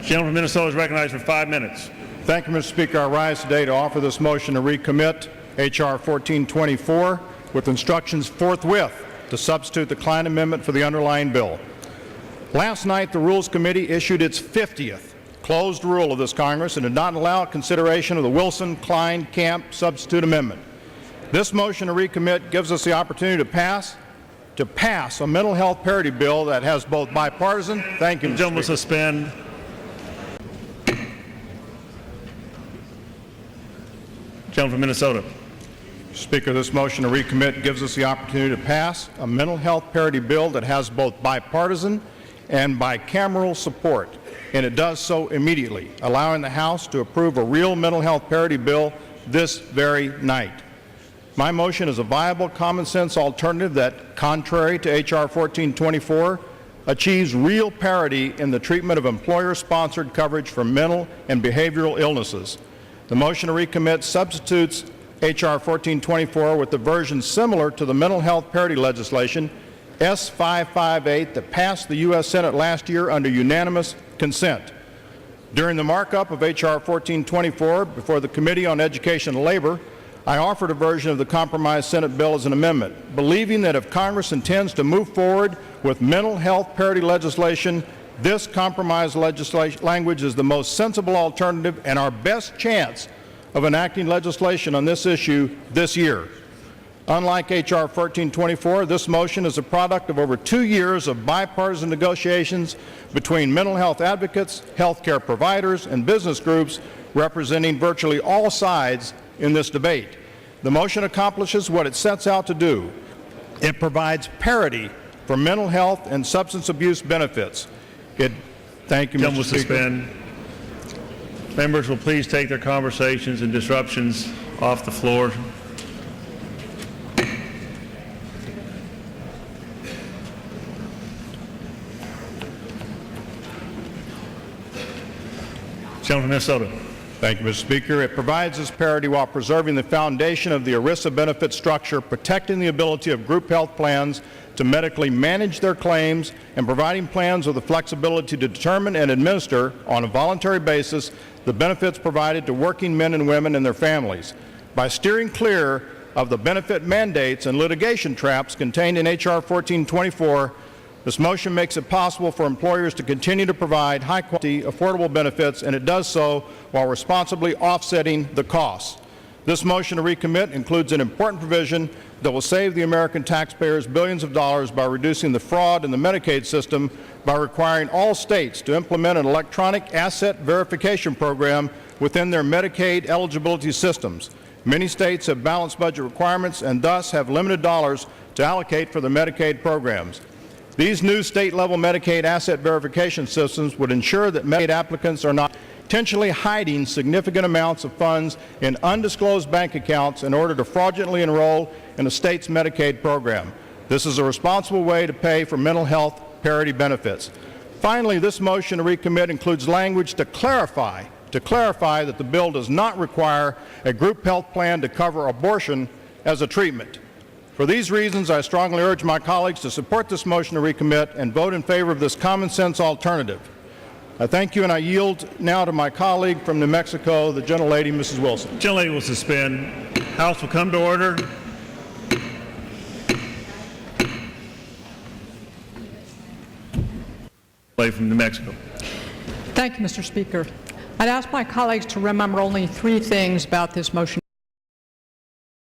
Gentleman from Minnesota is recognized for 5 minutes. Thank you, Mr. Speaker. I rise today to offer this motion to recommit H.R. 1424 with instructions forthwith to substitute the Kline amendment for the underlying bill. Last night, the Rules Committee issued its 50th closed rule of this Congress and did not allow consideration of the Wilson-Kline-Camp substitute amendment. This motion to recommit gives us the opportunity to pass a mental health parity bill that has both bipartisan. Thank you, Mr. Gentleman Speaker. suspend. Gentleman from Minnesota. Speaker, this motion to recommit gives us the opportunity to pass a mental health parity bill that has both bipartisan and bicameral support, and it does so immediately, allowing the House to approve a real mental health parity bill this very night. My motion is a viable, common-sense alternative that, contrary to H.R. 1424, achieves real parity in the treatment of employer-sponsored coverage for mental and behavioral illnesses. The motion to recommit substitutes H.R. 1424 with a version similar to the mental health parity legislation S. 558 that passed the U.S. Senate last year under unanimous consent. During the markup of H.R. 1424 before the Committee on Education and Labor, I offered a version of the compromised Senate bill as an amendment, believing that if Congress intends to move forward with mental health parity legislation, this compromised language is the most sensible alternative and our best chance of enacting legislation on this issue this year. Unlike H.R. 1424, this motion is a product of over 2 years of bipartisan negotiations between mental health advocates, health care providers, and business groups representing virtually all sides in this debate. The motion accomplishes what it sets out to do. It provides parity for mental health and substance abuse benefits. Thank you, Mr. Speaker. Suspend. Members will please take their conversations and disruptions off the floor. Gentleman from Minnesota. Thank you, Mr. Speaker. It provides this parity while preserving the foundation of the ERISA benefit structure, protecting the ability of group health plans to medically manage their claims, and providing plans with the flexibility to determine and administer on a voluntary basis the benefits provided to working men and women and their families. By steering clear of the benefit mandates and litigation traps contained in H.R. 1424, this motion makes it possible for employers to continue to provide high-quality, affordable benefits, and it does so while responsibly offsetting the costs. This motion to recommit includes an important provision that will save the American taxpayers billions of dollars by reducing the fraud in the Medicaid system by requiring all states to implement an electronic asset verification program within their Medicaid eligibility systems. Many states have balanced budget requirements and thus have limited dollars to allocate for the Medicaid programs. These new state-level Medicaid asset verification systems would ensure that Medicaid applicants are not intentionally hiding significant amounts of funds in undisclosed bank accounts in order to fraudulently enroll in a state's Medicaid program. This is a responsible way to pay for mental health parity benefits. Finally, this motion to recommit includes language to clarify that the bill does not require a group health plan to cover abortion as a treatment. For these reasons, I strongly urge my colleagues to support this motion to recommit and vote in favor of this common-sense alternative. I thank you, and I yield now to my colleague from New Mexico, the gentlelady, Mrs. Wilson. The gentlelady will suspend. House will come to order. Lady from New Mexico. Thank you, Mr. Speaker. I'd ask my colleagues to remember only 3 things about this motion.